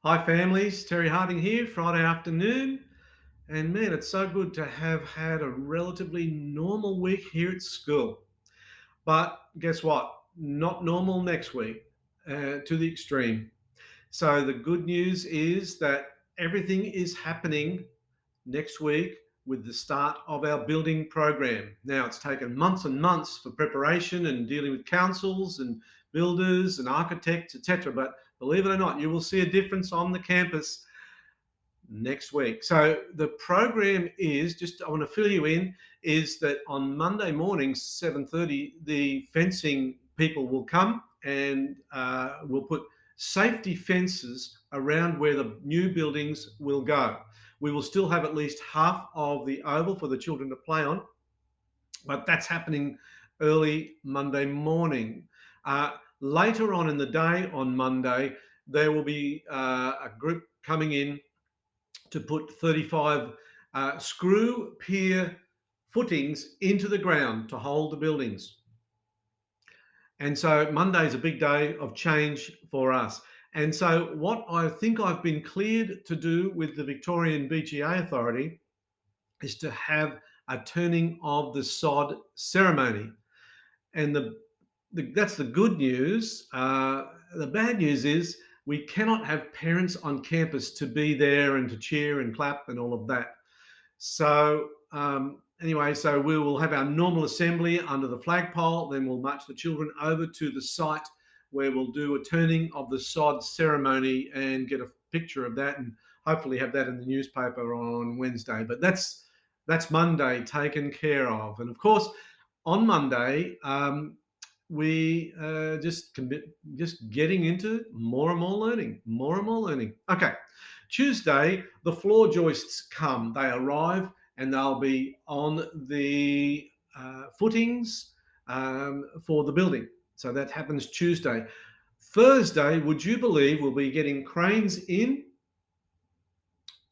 Hi, families. Terry Harding here, Friday afternoon. And man, it's so good to have had a relatively normal week here at school. But guess what? Not normal next week, to the extreme. So, the good news is that everything is happening next week with the start of our building program. Now, it's taken months and months for preparation and dealing with councils and builders and architects, etc. But believe it or not, you will see a difference on the campus next week. So the program is just I want to fill you in is that on Monday morning 7:30 the fencing people will come and we'll put safety fences around where the new buildings will go. We will still have at least half of the oval for the children to play on, but that's happening early Monday morning. Later on in the day on Monday, there will be a group coming in to put 35 screw pier footings into the ground to hold the buildings. And so Monday is a big day of change for us. And so, what I think I've been cleared to do with the Victorian BGA Authority is to have a turning of the sod ceremony. And that's the good news. The bad news is we cannot have parents on campus to be there and to cheer and clap and all of that. So anyway, so we will have our normal assembly under the flagpole. Then we'll march the children over to the site where we'll do a turning of the sod ceremony and get a picture of that, and hopefully have that in the newspaper on Wednesday. But that's Monday taken care of, and of course on Monday. We just getting into more and more learning, more and more learning. Okay, Tuesday, the floor joists come. They arrive and they'll be on the footings for the building. So that happens Tuesday. Thursday, would you believe, we'll be getting cranes in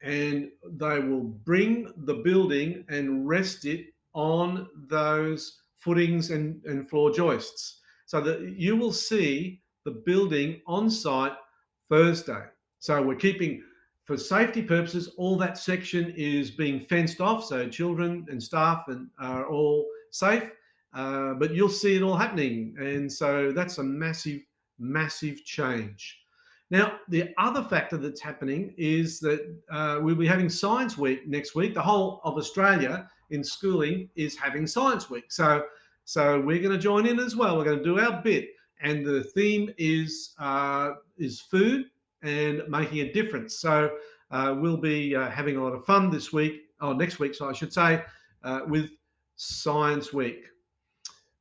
and they will bring the building and rest it on those footings and floor joists. So that you will see the building on site Thursday. So we're keeping, for safety purposes, all that section is being fenced off, so children and staff are all safe. But you'll see it all happening, and so that's a massive, massive change. Now, the other factor that's happening is that we'll be having Science Week next week. The whole of Australia in schooling is having Science Week. So we're going to join in as well. We're going to do our bit. And the theme is food and making a difference. So we'll be having a lot of fun this week, or next week, so I should say, with Science Week.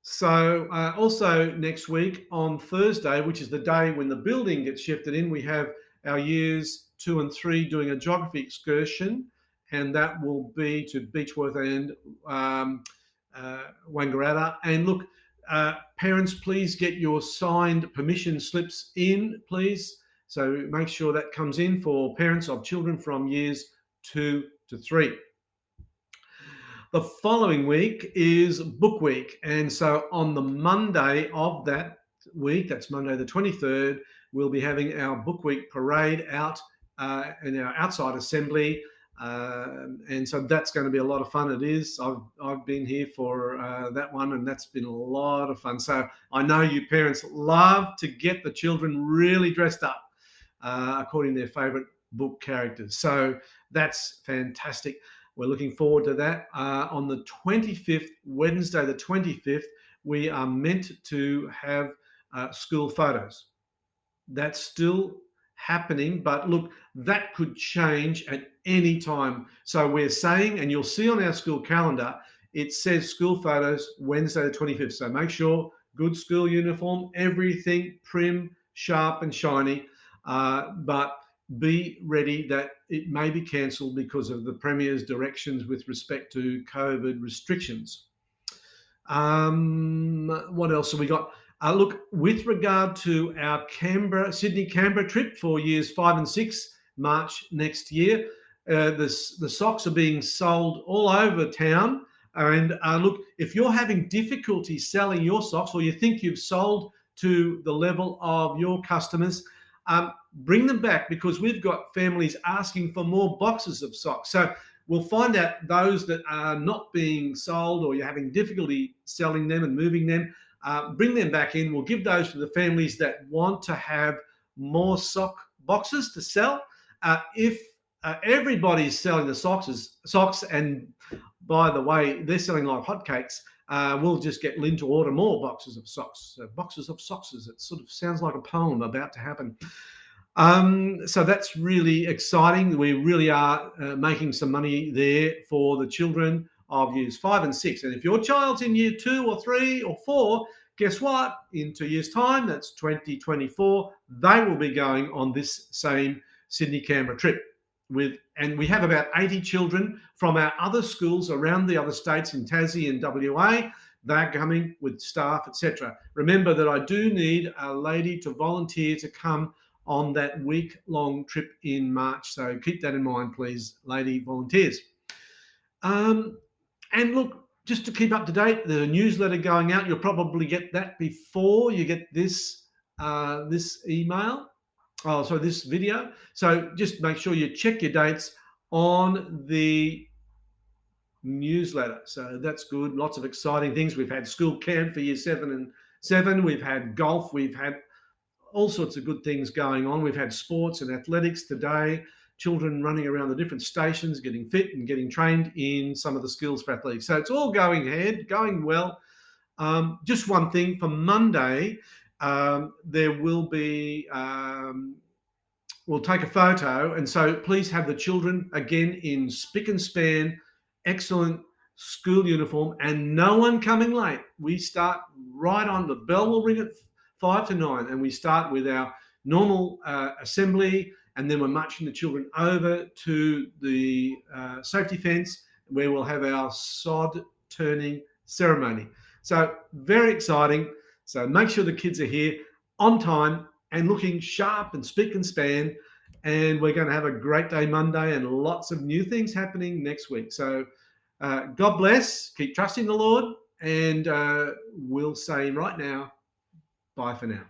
So also next week on Thursday, which is the day when the building gets shifted in, we have our years 2 and 3 doing a geography excursion, and that will be to Beechworth and Wangaratta. And look, parents, please get your signed permission slips in, please. So make sure that comes in for parents of children from years 2 to 3. The following week is book week. And so on the Monday of that week, that's Monday the 23rd, we'll be having our book week parade out in our outside assembly. And so that's going to be a lot of fun. It is. I've been here for that one, and that's been a lot of fun. So I know you parents love to get the children really dressed up according to their favourite book characters. So that's fantastic. We're looking forward to that. On the 25th, Wednesday the 25th, we are meant to have school photos. That's still happening, but look, that could change at any time. So we're saying, and you'll see on our school calendar, it says school photos Wednesday the 25th. So make sure good school uniform, everything prim, sharp and shiny. But be ready that it may be cancelled because of the Premier's directions with respect to COVID restrictions. What else have we got? Look, with regard to our Sydney-Canberra trip for years 5 and 6, March next year, the socks are being sold all over town. And look, if you're having difficulty selling your socks, or you think you've sold to the level of your customers, bring them back, because we've got families asking for more boxes of socks. So we'll find out those that are not being sold, or you're having difficulty selling them and moving them. Bring them back in. We'll give those to the families that want to have more sock boxes to sell. If everybody's selling the socks, and by the way, they're selling like hotcakes, we'll just get Lynn to order more boxes of socks. Boxes of sockses. It sort of sounds like a poem about to happen. So that's really exciting. We really are making some money there for the children of years 5 and 6. And if your child's in year 2 or 3 or 4, guess what? In 2 years' time, that's 2024, they will be going on this same Sydney-Canberra trip. And we have about 80 children from our other schools around the other states in Tassie and WA. They're coming with staff, etc. Remember that I do need a lady to volunteer to come on that week-long trip in March. So keep that in mind, please, lady volunteers. And look, just to keep up to date, the newsletter going out, you'll probably get that before you get this email. Oh, sorry, this video. So just make sure you check your dates on the newsletter. So that's good. Lots of exciting things. We've had school camp for year 7 and 7. We've had golf. We've had all sorts of good things going on. We've had sports and athletics today, children running around the different stations, getting fit and getting trained in some of the skills for athletics. So it's all going ahead, going well. Just one thing, for Monday, there will be, we'll take a photo. And so please have the children, again, in spick and span, excellent school uniform, and no one coming late. We start right on, the bell will ring at 5 to 9, and we start with our normal assembly, and then we're marching the children over to the safety fence, where we'll have our sod turning ceremony. So very exciting. So make sure the kids are here on time and looking sharp and spick and span, and we're going to have a great day Monday, and lots of new things happening next week. So God bless, keep trusting the Lord, and we'll say right now, bye for now.